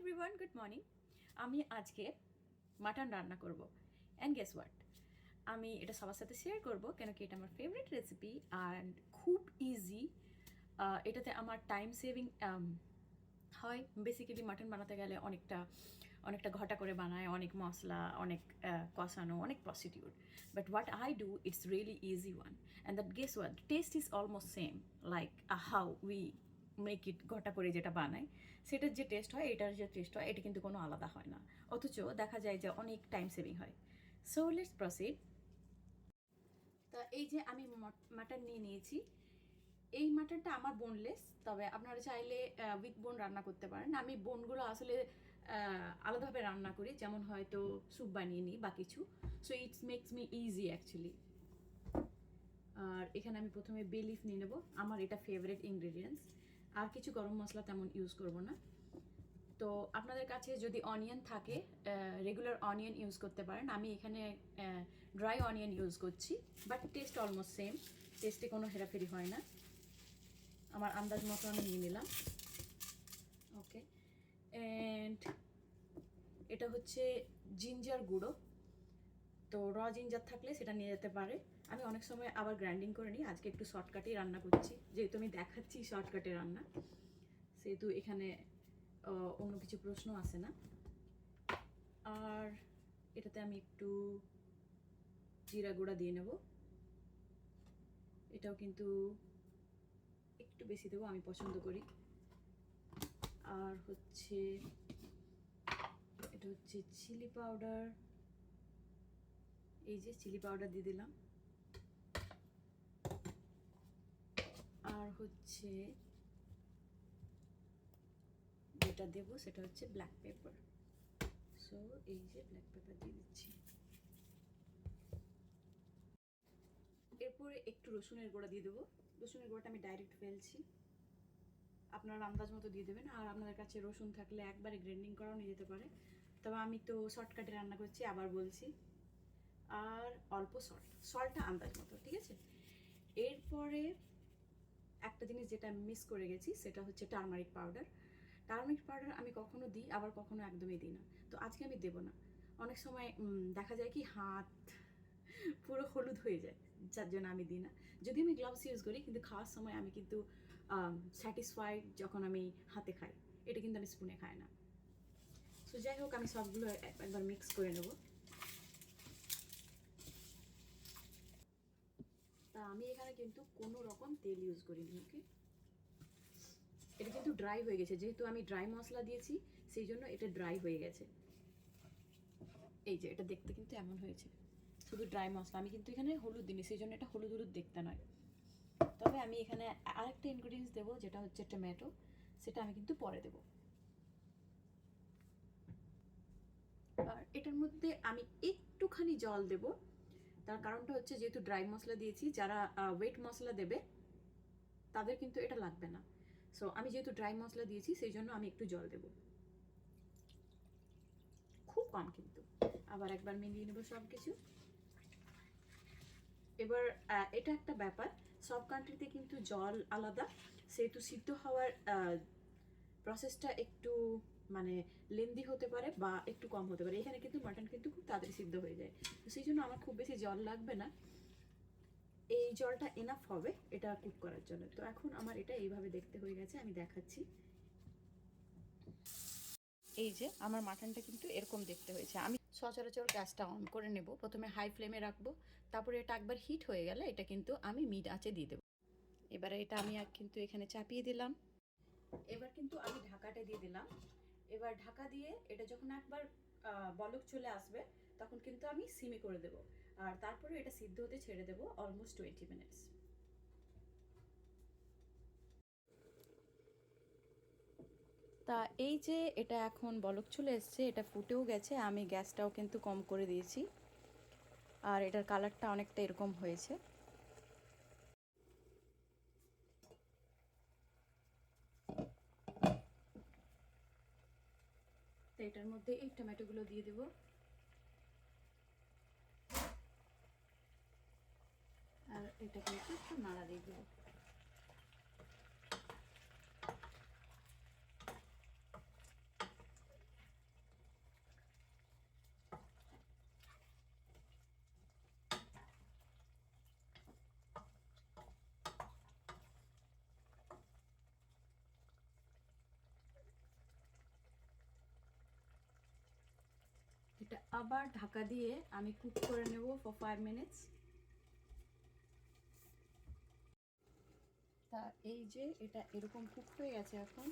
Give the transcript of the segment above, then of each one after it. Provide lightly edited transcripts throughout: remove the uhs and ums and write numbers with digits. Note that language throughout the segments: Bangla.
Everyone, good morning. আমি আজকে মাটন রান্না করব অ্যান্ড গেস হোয়াট, আমি এটা সবার সাথে শেয়ার করব কেন কি এটা আমার ফেভারিট রেসিপি অ্যান্ড খুব ইজি। এটাতে আমার টাইম সেভিং হয়। বেসিক্যালি মাটন বানাতে গেলে অনেকটা ঘটা করে বানায়, অনেক মশলা, অনেক কষানো, অনেক procedure. But what I do, it's really easy one and that guess what, test is almost same like how we make it. ঘটা করে যেটা বানায় সেটার যে টেস্ট হয়, এটার যে টেস্ট হয়, এটা কিন্তু কোনো আলাদা হয় না, অথচ দেখা যায় যে অনেক টাইম সেভিং হয়। So let's proceed. তা এই যে আমি মাটন নিয়ে নিয়েছি। এই মাটনটা আমার বোনলেস, তবে আপনারা চাইলে উইথ বোন রান্না করতে পারেন। আমি বোনগুলো আসলে আলাদাভাবে রান্না করি, যেমন হয়তো স্যুপ বানিয়ে নিই বা কিছু। So it's makes me easy actually. আর এখানে আমি প্রথমে বে লিফ নিয়ে নেবো, আমার এটা ফেভারিট ইনগ্রেডিয়েন্টস। আর কিছু গরম মশলা তেমন ইউজ করব না। তো আপনাদের কাছে যদি অনিয়ন থাকে, রেগুলার অনিয়ন ইউজ করতে পারেন। আমি এখানে ড্রাই অনিয়ন ইউজ করছি, বাট টেস্ট অলমোস্ট সেম, টেস্টে কোনো হেরাফেরি হয় না। আমার আন্দাজ মতো আমি নিয়ে নিলাম। ওকে, অ্যান্ড এটা হচ্ছে জিঞ্জার গুঁড়ো। তো র জিঞ্জার থাকলে সেটা নিয়ে যেতে পারে। আমি অনেক সময় আবার গ্রাইন্ডিং করে নিই, আজকে একটু শর্টকাটেই রান্না করছি, যেহেতু আমি দেখাচ্ছি শর্টকাটে রান্না, সেহেতু এখানে অন্য কিছু প্রশ্ন আসে না। আর এটাতে আমি একটু জিরা গুঁড়া দিয়ে নেব, এটাও কিন্তু একটু বেশি দেবো, আমি পছন্দ করি। আর হচ্ছে এটা হচ্ছে চিলি পাউডার, এই যে চিলি পাউডার দিয়ে দিলাম। আর হচ্ছে যেটা দেবো সেটা হচ্ছে ব্ল্যাক পেপার। সো এই যে ব্ল্যাক পেপার দিয়ে দিচ্ছি। এরপরে একটু রসুনের গুঁড়া দিয়ে দেবো। রসুনের গুঁড়াটা আমি ডাইরেক্ট ফেলছি, আপনারা আন্দাজ মতো দিয়ে দেবেন। আর আপনাদের কাছে রসুন থাকলে একবারে গ্রাইন্ডিং করাও নিয়ে যেতে পারে, তবে আমি তো শর্টকাটে রান্না করছি, আবার বলছি। আর অল্প সল্টটা আন্দাজ মতো, ঠিক আছে। এরপরে একটা জিনিস যেটা মিস করে গেছি, সেটা হচ্ছে টারমারিক পাউডার। টারমারিক পাউডার আমি কখনো দিই, আবার কখনো একদমই দিই না। তো আজকে আমি দেবো না। অনেক সময় দেখা যায় কি হাত পুরো হলুদ হয়ে যায়, যার জন্য আমি দিই না। যদি আমি গ্লাভস ইউজ করি, কিন্তু খাওয়ার সময় আমি কিন্তু স্যাটিসফাইড যখন আমি হাতে খাই, এটা কিন্তু আমি স্পুনে খাই না। সো যাই হোক, আমি সবগুলো একবার মিক্স করে নেব। তা আমি এখানে কিন্তু কোনো রকম তেল ইউজ করিনি। ওকে, এটা কিন্তু ড্রাই হয়ে গেছে, যেহেতু আমি ড্রাই মশলা দিয়েছি, সেই জন্য এটা ড্রাই হয়ে গেছে। এই যে এটা দেখতে কিন্তু এমন হয়েছে, শুধু ড্রাই মশলা। আমি কিন্তু এখানে হলুদ দিইনি, সেই জন্য এটা হলুদ হলুদ দেখতে নয়। তবে আমি এখানে আরেকটা ইনগ্রিডিয়েন্টস দেবো, যেটা হচ্ছে টমেটো, সেটা আমি কিন্তু পরে দেবো। আর এটার মধ্যে আমি একটুখানি জল দেব, তার কারণটা হচ্ছে যেহেতু ড্রাই মশলা দিয়েছি, যারা ওয়েট মশলা দেবে তাদের কিন্তু এটা লাগবে না। সো আমি যেহেতু ড্রাই মশলা দিয়েছি, সেই জন্য আমি একটু জল দেব, খুব কম কিন্তু। আবার একবার মিলিয়ে নেবো সব কিছু। এবার এটা একটা ব্যাপার, সব কান্ট্রিতে কিন্তু জল আলাদা, সেহেতু সিদ্ধ হওয়ার প্রসেসটা একটু মানে লেন্দি হতে পারে বা একটু কম হতে পারে। এখানে কিন্তু মাটন কিন্তু খুব তাড়াতাড়ি সিদ্ধ হয়ে যায়, তো সেই জন্য আমার খুব বেশি জল লাগবে না। এই জলটা এনাফ হবে এটা কুক করার জন্য। তো এখন আমার এটা এইভাবে দেখতে হয়ে গেছে, আমি দেখাচ্ছি। এই যে আমার মাটনটা কিন্তু এরকম দেখতে হয়েছে। আমি সচরাচর গ্যাসটা অন করে নেব, প্রথমে হাই ফ্লেমে রাখবো, তারপরে এটা একবার হিট হয়ে গেলে এটা কিন্তু আমি মিড আঁচে দিয়ে দেবো। এবারে এটা আমি কিন্তু এখানে চাপিয়ে দিলাম। এবার কিন্তু আমি ঢাকাটা দিয়ে দিলাম। এবার ঢাকা দিয়ে এটা যখন একবার বলক চলে আসবে, তখন কিন্তু আমি সিমে করে দেব। আর তারপরে এটা সিদ্ধ হতে ছেড়ে দেবো অলমোস্ট 20 মিনিটস। তা এই যে এটা এখন বলক চলে এসছে, এটা ফুটেও গেছে, আমি গ্যাসটাও কিন্তু কম করে দিয়েছি। আর এটার কালারটা অনেকটা এরকম হয়েছে। তো এটার মধ্যে এই টমেটোগুলো দিয়ে দেবো। আর এটাকে একটু নাড়া দিয়ে দেবো। এটা আবার ঢাকা দিয়ে আমি কুক করে নেব ফর 5 মিনিটস। তা এই যে এটা এরকম কুক হয়ে গেছে এখন।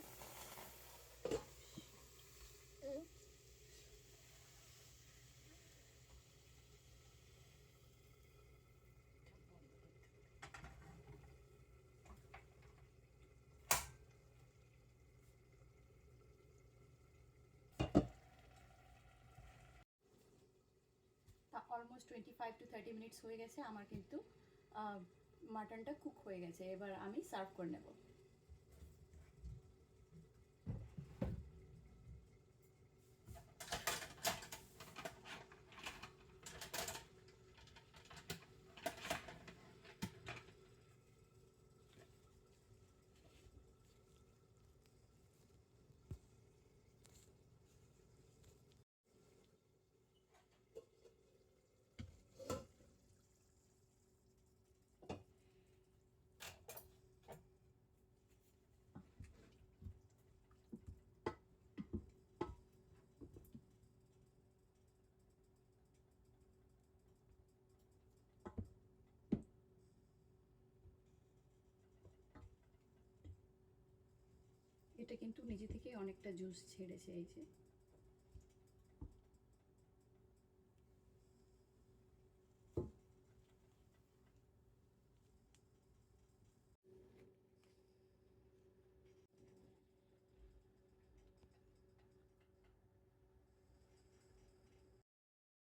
তা অলমোস্ট 25 to 30 মিনিটস হয়ে গেছে আমার, কিন্তু মাটনটা কুক হয়ে গেছে। এবার আমি সার্ভ করে নেব। এটা কিন্তু নিজে থেকে অনেকটা জুস ছেড়েছে, এই যে।